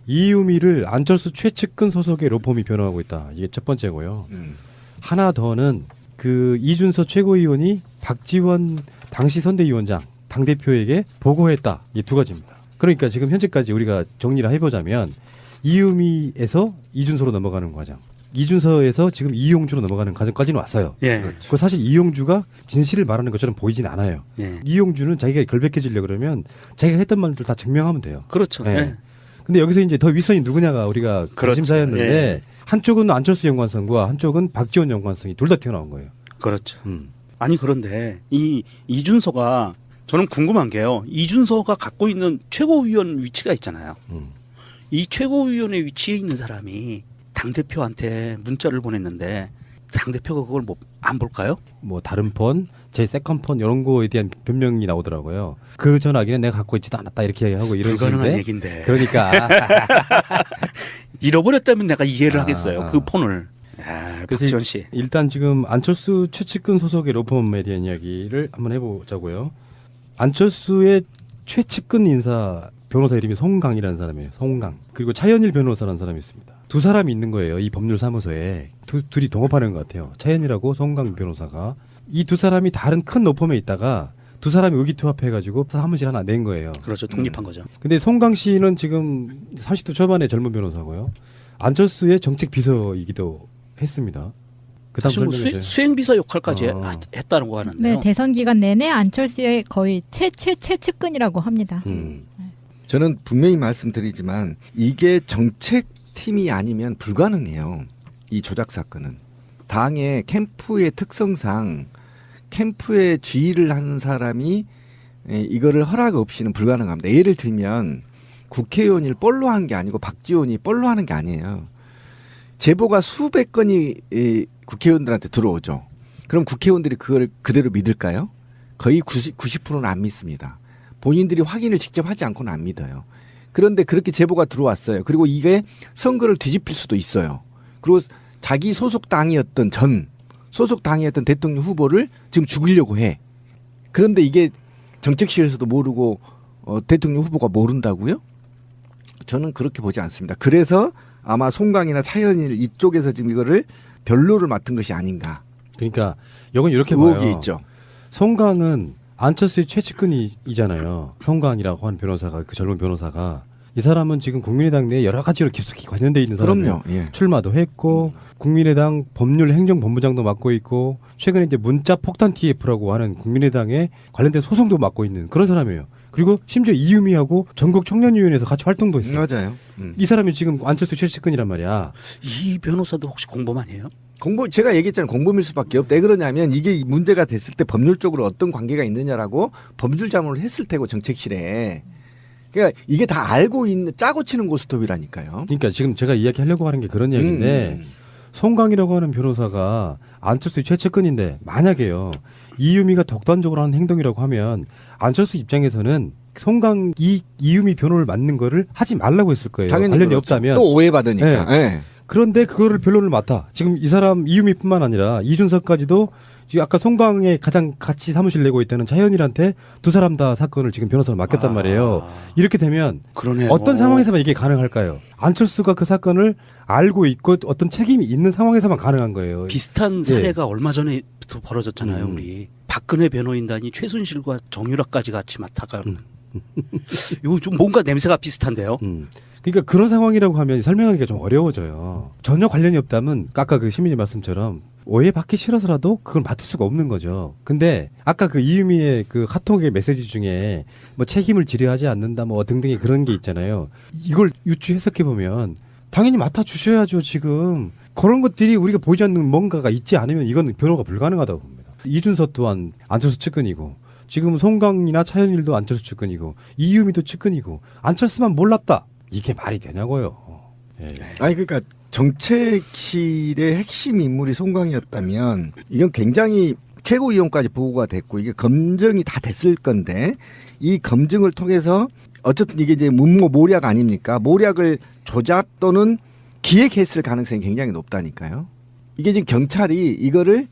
이유미를 안철수 최측근 소속의 로펌이 변호하고 있다. 이게 첫 번째고요. 하나 더는 그 이준서 최고위원이 박지원 당시 선대위원장 당대표에게 보고했다. 이 두 가지입니다. 그러니까 지금 현재까지 우리가 정리를 해보자면 이유미에서 이준서로 넘어가는 과정, 이준서에서 지금 이용주로 넘어가는 과정까지는 왔어요. 예. 그 사실 이용주가 진실을 말하는 것처럼 보이진 않아요. 예. 이용주는 자기가 결백해지려고 그러면 자기가 했던 말들 다 증명하면 돼요. 그렇죠. 예. 예. 근데 여기서 이제 더 윗선이 누구냐가 우리가 그렇죠. 관심사였는데 예. 한쪽은 안철수 연관성과 한쪽은 박지원 연관성이 둘 다 튀어나온 거예요. 그렇죠. 아니 그런데 이 이준서가 저는 궁금한 게요. 이준서가 갖고 있는 최고위원 위치가 있잖아요. 이 최고위원의 위치에 있는 사람이 당대표한테 문자를 보냈는데 당대표가 그걸 뭐 안 볼까요? 뭐 다른 폰, 제 세컨 폰 이런 거에 대한 변명이 나오더라고요. 그 전화기는 내가 갖고 있지도 않았다 이렇게 하고 이런 불가능한 식인데 얘기인데. 그러니까 잃어버렸다면 내가 이해를 하겠어요. 그 폰을. 아, 그래서 박지원 씨. 일단 지금 안철수 최측근 소속의 로펌에 대한 이야기를 한번 해보자고요. 안철수의 최측근 인사 변호사 이름이 송강이라는 사람이에요. 송강. 그리고 차현일 변호사라는 사람이 있습니다. 두 사람이 있는 거예요. 이 법률사무소에. 둘이 동업하는 것 같아요. 차현일하고 송강 변호사가. 이 두 사람이 다른 큰 로펌에 있다가 두 사람이 의기투합해가지고 사무실 하나 낸 거예요. 그렇죠. 독립한 거죠. 근데 송강 씨는 지금 30대 초반의 젊은 변호사고요. 안철수의 정책 비서이기도 했습니다. 그다음 사실 뭐 수행비서 역할까지 했다는 거 하는데요. 네, 대선 기간 내내 안철수의 거의 최측근이라고 합니다. 저는 분명히 말씀드리지만 이게 정책팀이 아니면 불가능해요. 이 조작 사건은. 당의 캠프의 특성상 캠프에 지휘를 하는 사람이 이거를 허락 없이는 불가능합니다. 예를 들면 국회의원을 뻘로 한 게 아니고 박지원이 뻘로 하는 게 아니에요. 제보가 수백 건이 국회의원들한테 들어오죠. 그럼 국회의원들이 그걸 그대로 믿을까요? 거의 90%는 안 믿습니다. 본인들이 확인을 직접 하지 않고는 안 믿어요. 그런데 그렇게 제보가 들어왔어요. 그리고 이게 선거를 뒤집힐 수도 있어요. 그리고 자기 소속 당이었던 대통령 후보를 지금 죽이려고 해. 그런데 이게 정책실에서도 모르고 대통령 후보가 모른다고요? 저는 그렇게 보지 않습니다. 그래서 아마 송강이나 차현일 이쪽에서 지금 이거를 변로를 맡은 것이 아닌가. 그러니까 이건 이렇게 의혹이 봐요. 있죠. 송강은 안철수의 최측근이잖아요. 송강이라고 하는 변호사가, 그 젊은 변호사가. 이 사람은 지금 국민의당 내에 여러 가지로 깊숙이 관련돼 있는 사람이에요. 그럼요. 예. 출마도 했고 국민의당 법률 행정본부장도 맡고 있고 최근에 이제 문자 폭탄 TF라고 하는 국민의당에 관련된 소송도 맡고 있는 그런 사람이에요. 그리고 심지어 이유미하고 전국 청년위원회에서 같이 활동도 했어요. 맞아요. 이 사람이 지금 안철수 최측근이란 말이야. 이 변호사도 혹시 공범아니에요? 제가 얘기했잖아요. 공범일 수밖에 없다. 왜 그러냐면 이게 문제가 됐을 때 법률적으로 어떤 관계가 있느냐라고 법률 자문을 했을 테고 정책실에. 그러니까 이게 다 알고 있는 짜고 치는 고스톱이라니까요. 그러니까 지금 제가 이야기하려고 하는 게 그런 얘기인데 송강이라고 하는 변호사가 안철수의 최측근인데 만약에요. 이유미가 독단적으로 하는 행동이라고 하면 안철수 입장에서는 송강 이유미 변호를 맡는 거를 하지 말라고 했을 거예요. 당연히 관련이 그렇죠. 없다면. 또 오해받으니까. 네. 네. 그런데 그거를 변론을 맡아. 지금 이 사람 이유미뿐만 아니라 이준석까지도 지금 아까 송강에 가장 같이 사무실 내고 있다는 차현일한테 두 사람 다 사건을 지금 변호사로 맡겼단 말이에요. 이렇게 되면 그러네요. 어떤 상황에서만 이게 가능할까요? 안철수가 그 사건을 알고 있고 어떤 책임이 있는 상황에서만 가능한 거예요. 비슷한 사례가 얼마 전에부터 벌어졌잖아요. 우리 박근혜 변호인단이 최순실과 정유라까지 같이 맡아가는. 이거 좀 뭔가 냄새가 비슷한데요. 그러니까 그런 상황이라고 하면 설명하기가 좀 어려워져요. 전혀 관련이 없다면 아까 그 시민의 말씀처럼 오해받기 싫어서라도 그걸 맡을 수가 없는 거죠. 근데 아까 그 이유미의 그 카톡의 메시지 중에 뭐 책임을 지려하지 않는다 뭐 등등의 그런 게 있잖아요. 이걸 유추 해석해 보면 당연히 맡아 주셔야죠. 지금 그런 것들이 우리가 보이지 않는 뭔가가 있지 않으면 이건 변호가 불가능하다고 봅니다. 이준서 또한 안철수 측근이고 지금 송강이나 차현일도 안철수 측근이고 이유미도 측근이고 안철수만 몰랐다. 이게 말이 되냐고요. 예. 아니 그러니까 정책실의 핵심 인물이 송강이었다면 이건 굉장히 최고위원까지 보고가 됐고 이게 검증이 다 됐을 건데 이 검증을 통해서 어쨌든 이게 이제 모략 아닙니까? 모략을 조작 또는 기획했을 가능성이 굉장히 높다니까요. 이게 지금 경찰이 이거를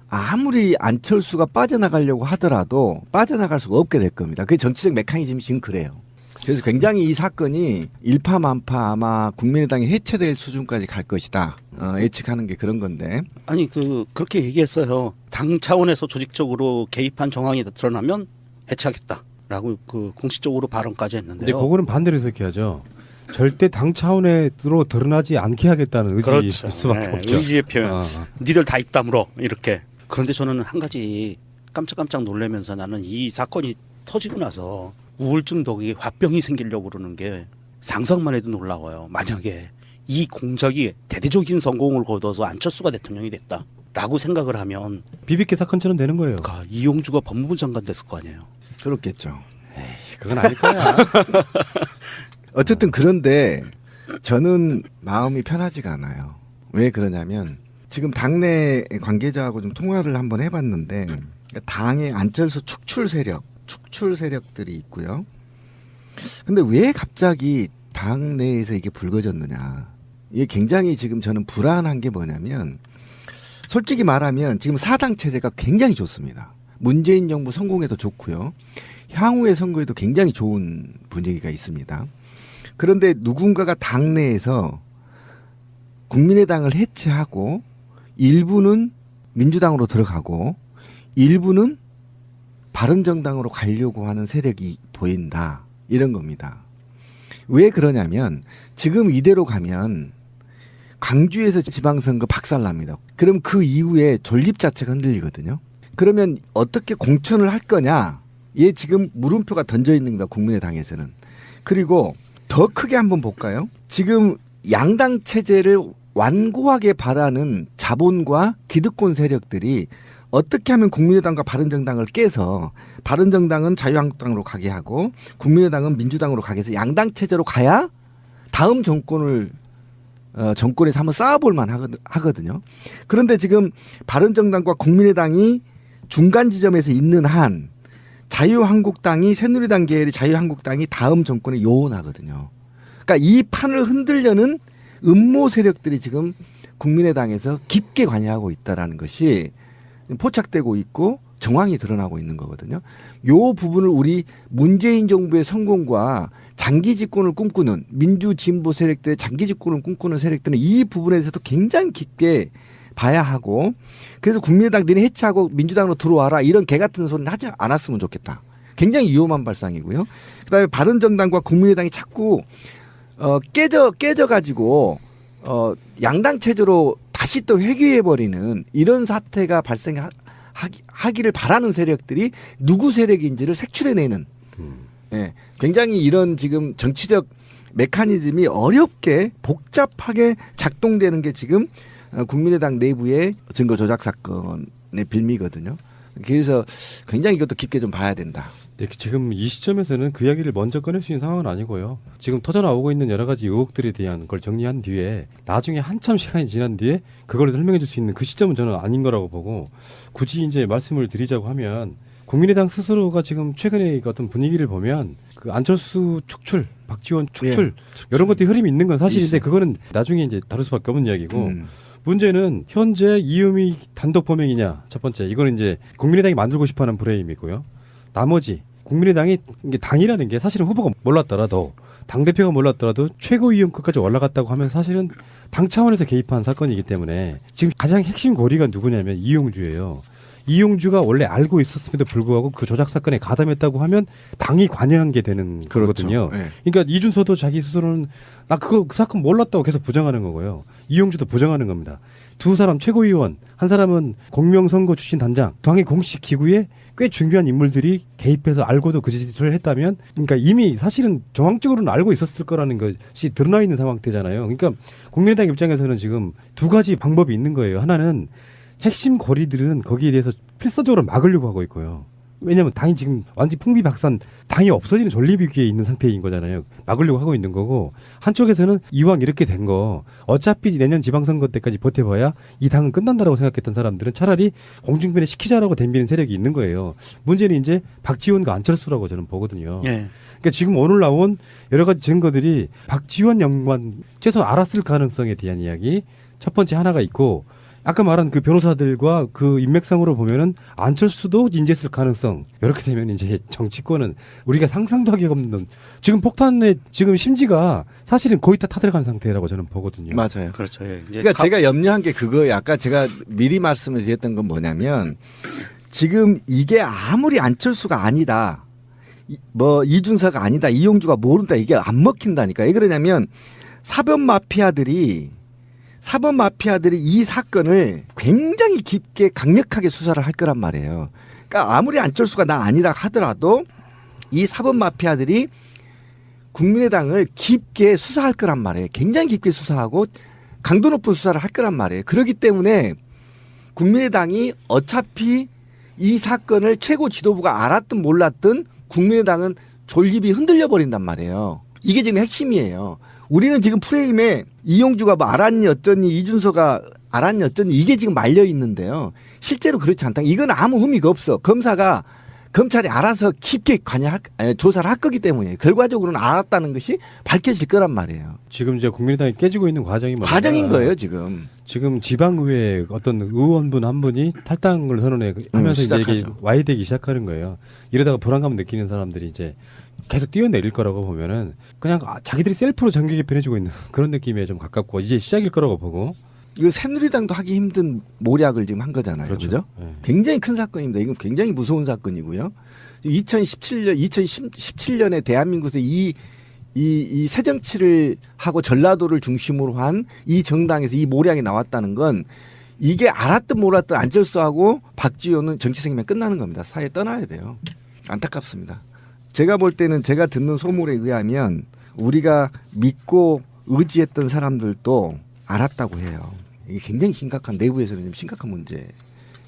아무리 안철수가 빠져나가려고 하더라도 빠져나갈 수가 없게 될 겁니다. 그게 정치적 메커니즘이 지금 그래요. 그래서 굉장히 이 사건이 일파만파 아마 국민의당이 해체될 수준까지 갈 것이다. 예측하는 게 그런 건데. 아니 그렇게 얘기했어요. 당 차원에서 조직적으로 개입한 정황이 드러나면 해체하겠다라고 그 공식적으로 발언까지 근데 했는데요. 그거는 반대로 해석해야죠. 절대 당 차원으로 드러나지 않게 하겠다는 의지일 그렇죠. 수밖에 네, 없죠. 의지의 표현. 아. 니들 다 입다물어 이렇게. 그런데 저는 한 가지 깜짝깜짝 놀라면서 나는 이 사건이 터지고 나서 우울증 덕에 화병이 생기려고 그러는 게 상상만 해도 놀라워요. 만약에 이 공작이 대대적인 성공을 거둬서 안철수가 대통령이 됐다라고 생각을 하면 비비케 사건처럼 되는 거예요. 그러니까 이용주가 법무부 장관 됐을 거 아니에요. 그렇겠죠. 그건 아닐 거야. 어쨌든 그런데 저는 마음이 편하지가 않아요. 왜 그러냐면 지금 당내 관계자하고 좀 통화를 한번 해봤는데 당의 안철수 축출 세력들이 있고요. 근데 왜 갑자기 당 내에서 이게 불거졌느냐. 이게 굉장히 지금 저는 불안한 게 뭐냐면 솔직히 말하면 지금 사당 체제가 굉장히 좋습니다. 문재인 정부 성공에도 좋고요. 향후의 선거에도 굉장히 좋은 분위기가 있습니다. 그런데 누군가가 당내에서 국민의당을 해체하고 일부는 민주당으로 들어가고 일부는 바른정당으로 가려고 하는 세력이 보인다. 이런 겁니다. 왜 그러냐면 지금 이대로 가면 광주에서 지방선거 박살납니다. 그럼 그 이후에 존립 자체가 흔들리거든요. 그러면 어떻게 공천을 할 거냐. 얘 지금 물음표가 던져 있는 겁니다. 국민의당에서는. 그리고 더 크게 한번 볼까요? 지금 양당 체제를 완고하게 바라는 자본과 기득권 세력들이 어떻게 하면 국민의당과 바른정당을 깨서 바른정당은 자유한국당으로 가게 하고 국민의당은 민주당으로 가게 해서 양당 체제로 가야 다음 정권에서 한번 쌓아볼 만 하거든요. 그런데 지금 바른정당과 국민의당이 중간 지점에서 있는 한 자유한국당이 새누리당 계열의 자유한국당이 다음 정권에 요원하거든요. 그러니까 이 판을 흔들려는 음모 세력들이 지금 국민의당에서 깊게 관여하고 있다라는 것이 포착되고 있고 정황이 드러나고 있는 거거든요. 요 부분을 우리 문재인 정부의 성공과 장기 집권을 꿈꾸는 민주 진보 세력들의 장기 집권을 꿈꾸는 세력들은 이 부분에 대해서도 굉장히 깊게 봐야 하고 그래서 국민의당 니네 해체하고 민주당으로 들어와라 이런 개 같은 소리는 하지 않았으면 좋겠다. 굉장히 위험한 발상이고요. 그다음에 바른정당과 국민의당이 자꾸 깨져가지고 양당 체제로 다시 또 회귀해버리는 이런 사태가 발생하기를 바라는 세력들이 누구 세력인지를 색출해내는 예, 굉장히 이런 지금 정치적 메커니즘이 어렵게 복잡하게 작동되는 게 지금 국민의당 내부의 증거 조작 사건의 빌미거든요. 그래서 굉장히 이것도 깊게 좀 봐야 된다. 네, 지금 이 시점에서는 그 이야기를 먼저 꺼낼 수 있는 상황은 아니고요. 지금 터져나오고 있는 여러 가지 의혹들에 대한 걸 정리한 뒤에 나중에 한참 시간이 지난 뒤에 그걸 설명해 줄 수 있는 그 시점은 저는 아닌 거라고 보고 굳이 이제 말씀을 드리자고 하면 국민의당 스스로가 지금 최근에 어떤 분위기를 보면 그 안철수 축출, 박지원 축출 이런 것들이 흐름이 있는 건 사실인데 있어요. 그거는 나중에 이제 다룰 수밖에 없는 이야기고 문제는 현재 이음이 단독 범행이냐 첫 번째 이거는 이제 국민의당이 만들고 싶어하는 프레임이고요. 나머지 국민의당이 이게 당이라는 게 사실은 후보가 몰랐더라도 당대표가 몰랐더라도 최고위원급까지 올라갔다고 하면 사실은 당 차원에서 개입한 사건이기 때문에 지금 가장 핵심 고리가 누구냐면 이용주예요. 이용주가 원래 알고 있었음에도 불구하고 그 조작 사건에 가담했다고 하면 당이 관여한 게 되는 거거든요. 네. 그러니까 이준서도 자기 스스로는 나 그 사건 몰랐다고 계속 부정하는 거고요. 이용주도 부정하는 겁니다. 두 사람 최고위원, 한 사람은 공명선거 출신 단장, 당의 공식 기구에 꽤 중요한 인물들이 개입해서 알고도 그 짓을 했다면 그러니까 이미 사실은 정황적으로는 알고 있었을 거라는 것이 드러나 있는 상황대잖아요. 그러니까 국민의당 입장에서는 지금 두 가지 방법이 있는 거예요. 하나는 핵심 고리들은 거기에 대해서 필사적으로 막으려고 하고 있고요. 왜냐하면 당이 지금 완전히 풍비박산 당이 없어지는 존립 위기에 있는 상태인 거잖아요. 막으려고 하고 있는 거고 한쪽에서는 이왕 이렇게 된 거 어차피 내년 지방선거 때까지 버텨봐야 이 당은 끝난다라고 생각했던 사람들은 차라리 공중변에 시키자라고 덤비는 세력이 있는 거예요. 문제는 이제 박지원과 안철수라고 저는 보거든요. 예. 그러니까 지금 오늘 나온 여러 가지 증거들이 박지원 연관 최소한 알았을 가능성에 대한 이야기 첫 번째 하나가 있고 아까 말한 그 변호사들과 그 인맥상으로 보면은 안철수도 인재했을 가능성. 이렇게 되면 이제 정치권은 우리가 상상도 하기 없는 지금 폭탄의 지금 심지가 사실은 거의 다 타들어간 상태라고 저는 보거든요. 맞아요. 그렇죠. 예. 이제 그러니까 제가 염려한 게 그거예요. 아까 제가 미리 말씀을 드렸던 건 뭐냐면 지금 이게 아무리 안철수가 아니다. 뭐 이준서가 아니다. 이용주가 모른다. 이게 안 먹힌다니까. 왜 그러냐면 사법 마피아들이 이 사건을 굉장히 깊게 강력하게 수사를 할 거란 말이에요. 그러니까 아무리 안철수가 나 아니라 하더라도 이 사법 마피아들이 국민의당을 깊게 수사할 거란 말이에요. 굉장히 깊게 수사하고 강도 높은 수사를 할 거란 말이에요. 그렇기 때문에 국민의당이 어차피 이 사건을 최고 지도부가 알았든 몰랐든 국민의당은 존립이 흔들려 버린단 말이에요. 이게 지금 핵심이에요. 우리는 지금 프레임에 이용주가 뭐 알았니 어쩌니 이준서가 알았니 어쩌니 이게 지금 말려 있는데요. 실제로 그렇지 않다. 이건 아무 의미가 없어. 검찰이 알아서 깊게 조사를 할 거기 때문에 결과적으로는 알았다는 것이 밝혀질 거란 말이에요. 지금 이제 국민의당이 깨지고 있는 과정이 뭐냐? 과정인 거예요 지금. 지금 지방의회 어떤 의원분 한 분이 탈당을 선언하면서 이제 이게 와해되기 시작하는 거예요. 이러다가 불안감 느끼는 사람들이 이제 계속 뛰어내릴 거라고 보면은 그냥 자기들이 셀프로 정기 개편해주고 있는 그런 느낌에 좀 가깝고 이제 시작일 거라고 보고. 이거 새누리당도 하기 힘든 모략을 지금 한 거잖아요. 그렇죠? 네. 굉장히 큰 사건입니다. 이건 굉장히 무서운 사건이고요. 2017년에 대한민국에서 이 새정치를 하고 전라도를 중심으로 한 이 정당에서 이 모략이 나왔다는 건 이게 알았든 몰랐든 안철수하고 박지원은 정치 생명 끝나는 겁니다. 사회 떠나야 돼요. 안타깝습니다. 제가 볼 때는 제가 듣는 소문에 의하면 우리가 믿고 의지했던 사람들도 알았다고 해요. 이게 굉장히 심각한 내부에서는 좀 심각한 문제인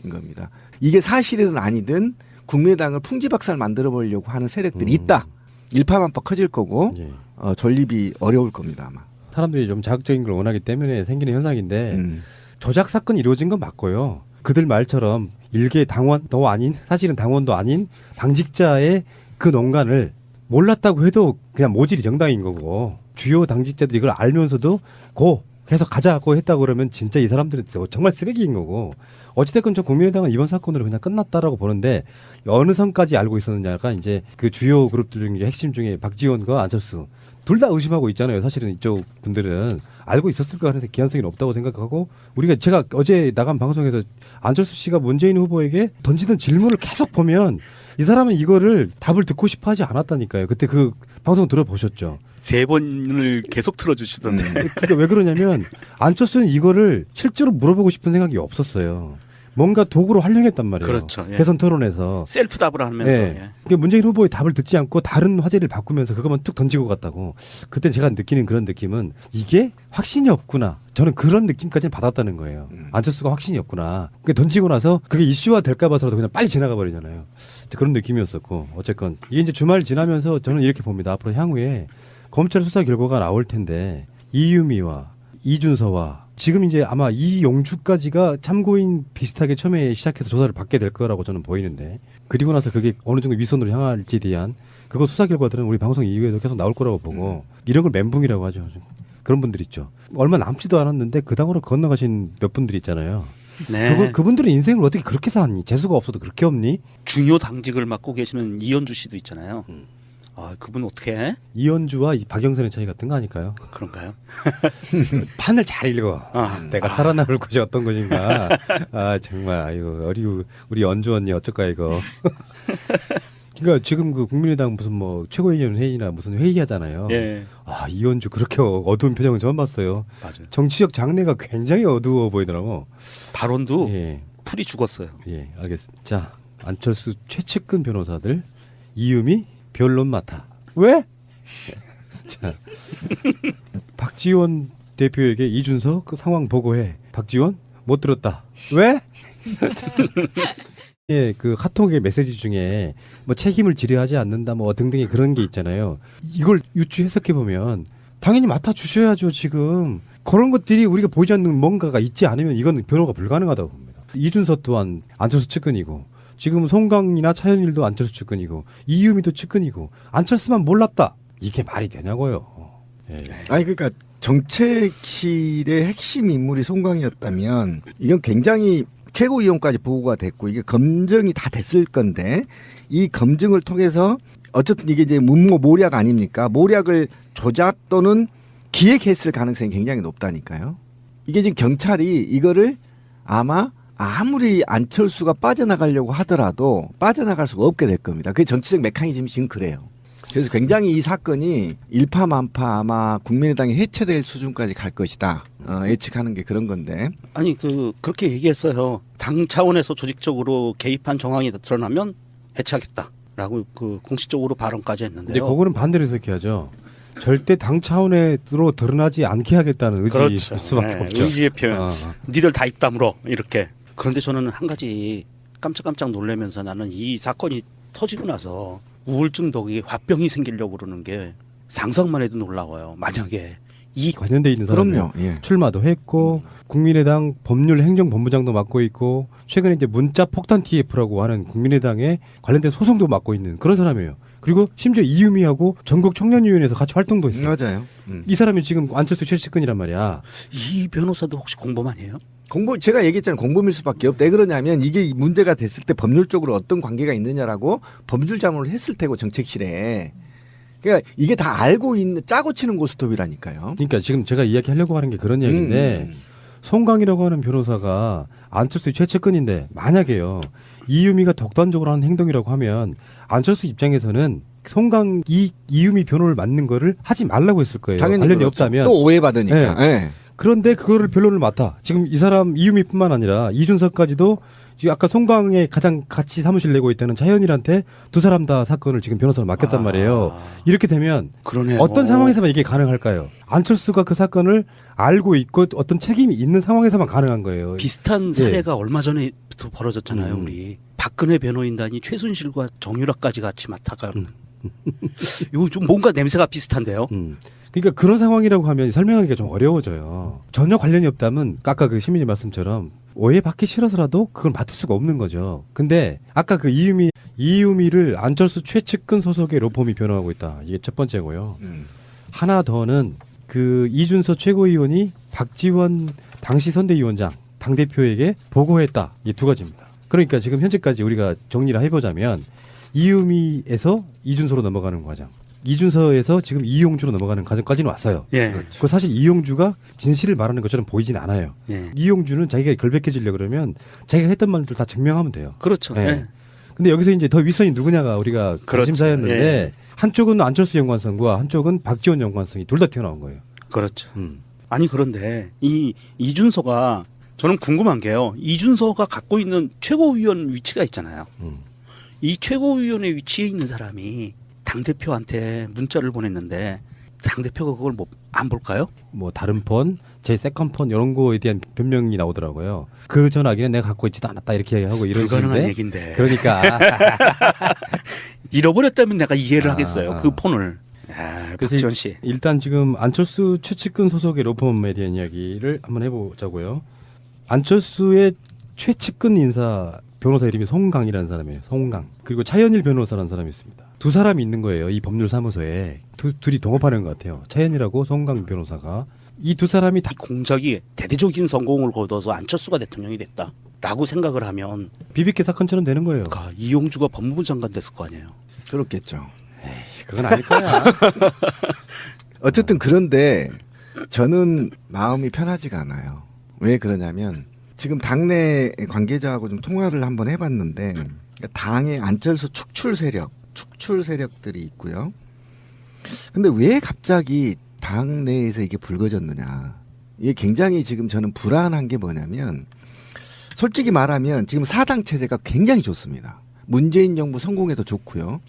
겁니다. 이게 사실이든 아니든 국민의당을 풍지박살 만들어 보려고 하는 세력들이 있다. 일파만파 커질 거고 예. 존립이 어려울 겁니다 아마. 사람들이 좀 자극적인 걸 원하기 때문에 생기는 현상인데 조작 사건이 이루어진 건 맞고요. 그들 말처럼 일개 당원도 아닌 사실은 당원도 아닌 당직자의 그 농간을 몰랐다고 해도 그냥 모질이 정당인 거고 주요 당직자들이 이걸 알면서도 계속 가자고 했다고 그러면 진짜 이 사람들은 정말 쓰레기인 거고 어찌됐건 저 국민의당은 이번 사건으로 그냥 끝났다라고 보는데 어느 선까지 알고 있었느냐가 이제 그 주요 그룹들 중에 핵심 중에 박지원과 안철수 둘 다 의심하고 있잖아요. 사실은 이쪽 분들은 알고 있었을 거 하는데 기한성이 없다고 생각하고 제가 어제 나간 방송에서 안철수 씨가 문재인 후보에게 던지던 질문을 계속 보면 이 사람은 이거를 답을 듣고 싶어 하지 않았다니까요. 그때 그 방송 들어보셨죠? 3번을 계속 틀어주시던데. 그러니까 왜 그러냐면 안철수는 이거를 실제로 물어보고 싶은 생각이 없었어요. 뭔가 도구로 활용했단 말이에요. 그렇죠. 예. 대선 토론에서. 셀프 답을 하면서. 예. 예. 그러니까 문재인 후보의 답을 듣지 않고 다른 화제를 바꾸면서 그것만 툭 던지고 갔다고. 그때 제가 느끼는 그런 느낌은 이게 확신이 없구나. 저는 그런 느낌까지는 받았다는 거예요. 안철수가 확신이 없구나. 그러니까 던지고 나서 그게 이슈화 될까 봐서라도 그냥 빨리 지나가 버리잖아요. 그런 느낌이었었고 어쨌건 이게 이제 주말 지나면서 저는 이렇게 봅니다. 앞으로 향후에 검찰 수사 결과가 나올 텐데 이유미와 이준서와 지금 이제 아마 이용주까지가 참고인 비슷하게 처음에 시작해서 조사를 받게 될 거라고 저는 보이는데 그리고 나서 그게 어느 정도 위선으로 향할지에 대한 그거 수사 결과들은 우리 방송 이후에도 계속 나올 거라고 보고 이런 걸 멘붕이라고 하죠. 그런 분들 있죠. 얼마 남지도 않았는데 그 당으로 건너가신 몇 분들 있잖아요. 네. 그분들의 인생을 어떻게 그렇게 사니? 재수가 없어도 그렇게 없니? 중요 당직을 맡고 계시는 이현주 씨도 있잖아요. 아, 그분 어떻게 해? 이현주와 박영선의 차이 같은 거 아닐까요? 그런가요? 판을 잘 읽어. 아. 내가 살아남을 곳이 어떤 곳인가. 아 정말 아이고 우리 연주 언니 어쩔까 이거. 그러니까 지금 그 국민의당 무슨 뭐 최고위원 회의나 무슨 회의하잖아요. 예. 아 이현주 그렇게 어두운 표정은 처음 봤어요. 맞아요. 정치적 장래가 굉장히 어두워 보이더라고. 발언도 예, 풀이 죽었어요. 예, 알겠습니다. 자 안철수 최측근 변호사들 이유미 변론 맡아. 왜? 자 박지원 대표에게 이준석 그 상황 보고해. 박지원 못 들었다. 왜? 예, 그 카톡의 메시지 중에 뭐 책임을 지려하지 않는다 뭐 등등의 그런 게 있잖아요. 이걸 유추 해석해 보면 당연히 맡아 주셔야죠. 지금 그런 것들이 우리가 보이지 않는 뭔가가 있지 않으면 이건 변호가 불가능하다고 봅니다. 이준석 또한 안철수 측근이고 지금 송강이나 차현일도 안철수 측근이고 이유미도 측근이고 안철수만 몰랐다. 이게 말이 되냐고요. 예. 아니 그러니까 정책실의 핵심 인물이 송강이었다면 이건 굉장히 최고위원까지 보고가 됐고 이게 검증이 다 됐을 건데 이 검증을 통해서 어쨌든 이게 이제 문모 모략 아닙니까? 모략을 조작 또는 기획했을 가능성이 굉장히 높다니까요. 이게 지금 경찰이 이거를 아마 아무리 안철수가 빠져나가려고 하더라도 빠져나갈 수가 없게 될 겁니다. 그게 정치적 메커니즘이 지금 그래요. 그래서 굉장히 이 사건이 일파만파 아마 국민의당이 해체될 수준까지 갈 것이다. 예측하는 게 그런 건데. 아니 그렇게 얘기했어요. 당 차원에서 조직적으로 개입한 정황이 드러나면 해체하겠다라고 그 공식적으로 발언까지 근데 했는데요. 그거는 반대로 해석해야죠. 절대 당 차원으로 드러나지 않게 하겠다는 의지일 그렇죠. 수밖에 네, 없죠. 의지의 표현. 어. 니들 다 입 다물어 이렇게. 그런데 저는 한 가지 깜짝깜짝 놀라면서 나는 이 사건이 터지고 나서 우울증 덕이 화병이 생기려고 그러는 게 상상만 해도 놀라워요. 만약에 이 관련돼 있는 사람이 그럼요. 예. 출마도 했고 국민의당 법률 행정본부장도 맡고 있고 최근에 이제 문자 폭탄 TF라고 하는 국민의당의 관련된 소송도 맡고 있는 그런 사람이에요. 그리고 심지어 이유미하고 전국 청년위원회에서 같이 활동도 했어요. 맞아요. 이 사람이 지금 안철수 최측근이란 말이야. 이 변호사도 혹시 공범 아니에요? 제가 얘기했잖아요. 공범일 수밖에 없다. 왜 그러냐면 이게 문제가 됐을 때 법률적으로 어떤 관계가 있느냐라고 범죄 자문을 했을 테고 정책실에. 그러니까 이게 다 알고 있는 짜고 치는 고스톱이라니까요. 그러니까 지금 제가 이야기하려고 하는 게 그런 얘기인데 송강이라고 하는 변호사가 안철수 최측근인데 만약에요. 이유미가 독단적으로 하는 행동이라고 하면 안철수 입장에서는 송강 이유미 변호를 맡는 거를 하지 말라고 했을 거예요. 당연히 관련이 그렇죠. 없다면. 또 오해받으니까. 네. 예. 그런데 그거를 변론을 맡아. 지금 이 사람 이유미뿐만 아니라 이준석까지도 지금 아까 송강에 가장 같이 사무실 내고 있다는 차현일한테 두 사람 다 사건을 지금 변호사를 맡겼단 말이에요. 이렇게 되면 그러네요. 어떤 상황에서만 이게 가능할까요? 안철수가 그 사건을 알고 있고 어떤 책임이 있는 상황에서만 가능한 거예요. 비슷한 사례가 얼마 전에부터 벌어졌잖아요. 우리 박근혜 변호인단이 최순실과 정유라까지 같이 맡아가. 이거 좀 뭔가 냄새가 비슷한데요. 그러니까 그런 상황이라고 하면 설명하기가 좀 어려워져요. 전혀 관련이 없다면 아까 그 시민님 말씀처럼 오해받기 싫어서라도 그걸 맡을 수가 없는 거죠. 근데 아까 그 이유미를 안철수 최측근 소속의 로펌이 변호하고 있다. 이게 첫 번째고요. 하나 더는 그 이준서 최고위원이 박지원 당시 선대위원장 당대표에게 보고했다. 이 두 가지입니다. 그러니까 지금 현재까지 우리가 정리를 해보자면 이유미에서 이준서로 넘어가는 과정. 이준서에서 지금 이용주로 넘어가는 과정까지는 왔어요. 예. 그 사실 이용주가 진실을 말하는 것처럼 보이진 않아요. 예. 이용주는 자기가 결백해지려고 그러면 자기가 했던 말들 다 증명하면 돼요. 그렇죠. 예. 예. 근데 여기서 이제 더 윗선이 누구냐가 우리가 그렇죠. 관심사였는데 예. 한쪽은 안철수 연관성과 한쪽은 박지원 연관성이 둘 다 튀어나온 거예요. 그렇죠. 아니 그런데 이 이준서가 저는 궁금한 게요. 이준서가 갖고 있는 최고위원 위치가 있잖아요. 이 최고위원의 위치에 있는 사람이 당대표한테 문자를 보냈는데 당대표가 그걸 뭐 안 볼까요? 뭐 다른 폰, 제 세컨폰 이런 거에 대한 변명이 나오더라고요. 그 전화기는 내가 갖고 있지도 않았다 이렇게 얘기하고 이런 불가능한 식인데 얘기인데. 그러니까 잃어버렸다면 내가 이해를 하겠어요. 그 폰을. 아, 그래서 박지원 씨. 일단 지금 안철수 최측근 소속의 로펌에 대한 이야기를 한번 해보자고요. 안철수의 최측근 인사 변호사 이름이 송강이라는 사람이에요. 송강. 그리고 차현일 변호사라는 사람이 있습니다. 두 사람이 있는 거예요. 이 법률사무소에. 둘이 동업하는 것 같아요. 차현일하고 송강 변호사가. 이 두 사람이 다 이 공작이 대대적인 성공을 거둬서 안철수가 대통령이 됐다라고 생각을 하면 비비케 사건처럼 되는 거예요. 이용주가 법무부 장관 됐을 거 아니에요. 그렇겠죠. 그건 아닐 거야. 어쨌든 그런데 저는 마음이 편하지가 않아요. 왜 그러냐면 지금 당내 관계자하고 좀 통화를 한번 해봤는데 당의 안철수 축출 세력들이 있고요. 근데 왜 갑자기 당 내에서 이게 불거졌느냐. 이게 굉장히 지금 저는 불안한 게 뭐냐면 솔직히 말하면 지금 사당 체제가 굉장히 좋습니다. 문재인 정부 성공에도 좋고요.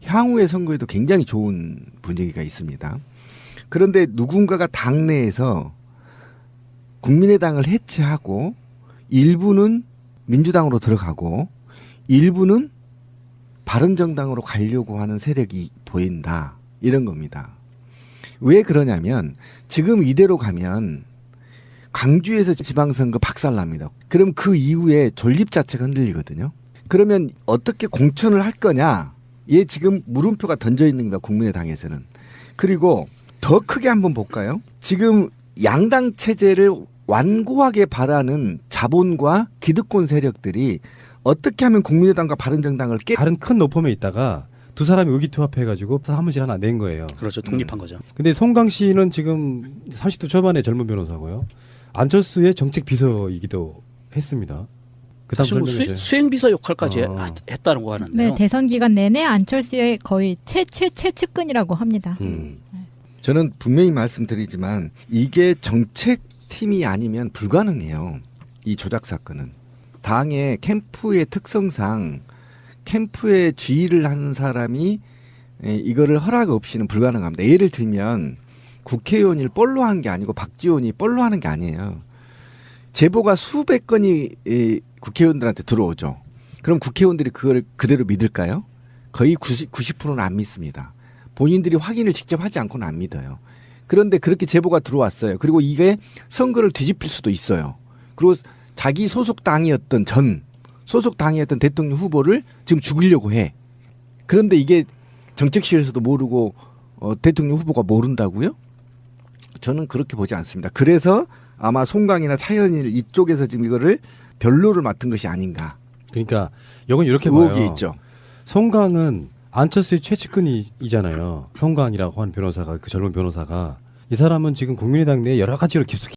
향후의 선거에도 굉장히 좋은 분위기가 있습니다. 그런데 누군가가 당내에서 국민의당을 해체하고 일부는 민주당으로 들어가고 일부는 바른정당으로 가려고 하는 세력이 보인다. 이런 겁니다. 왜 그러냐면 지금 이대로 가면 광주에서 지방선거 박살납니다. 그럼 그 이후에 존립 자체가 흔들리거든요. 그러면 어떻게 공천을 할 거냐? 얘 지금 물음표가 던져 있는 겁니다. 국민의당에서는. 그리고 더 크게 한번 볼까요? 지금 양당 체제를 완고하게 바라는 자본과 기득권 세력들이 어떻게 하면 국민의당과 바른정당을 다른 큰 노폼에 있다가 두 사람이 의기투합해가지고 사무실 하나 낸 거예요. 그렇죠. 독립한 거죠. 근데 송강 씨는 지금 30대 초반의 젊은 변호사고요. 안철수의 정책 비서이기도 했습니다. 그다음 사실 뭐 설명해 주세요. 수행비서 역할까지 어. 했다고 하는데요. 네, 대선 기간 내내 안철수의 거의 최측근이라고 합니다. 저는 분명히 말씀드리지만 이게 정책팀이 아니면 불가능해요. 이 조작 사건은. 당의 캠프의 특성상 캠프에 지휘를 하는 사람이 이거를 허락 없이는 불가능합니다. 예를 들면 국회의원이 뻘로 한 게 아니고 박지원이 뻘로 하는 게 아니에요. 제보가 수백 건이 국회의원들한테 들어오죠. 그럼 국회의원들이 그걸 그대로 믿을까요? 거의 90%는 안 믿습니다. 본인들이 확인을 직접 하지 않고는 안 믿어요. 그런데 그렇게 제보가 들어왔어요. 그리고 이게 선거를 뒤집힐 수도 있어요. 그리고 자기 소속 당이었던 대통령 후보를 지금 죽이려고 해. 그런데 이게 정책실에서도 모르고 대통령 후보가 모른다고요? 저는 그렇게 보지 않습니다. 그래서 아마 송강이나 차현일 이쪽에서 지금 이거를 변로를 맡은 것이 아닌가. 그러니까 이건 이렇게 의혹이 봐요. 있죠. 송강은 안철수의 최측근이잖아요. 송강이라고 하는 변호사가 그 젊은 변호사가 이 사람은 지금 국민의당 내에 여러 가지로 깊숙이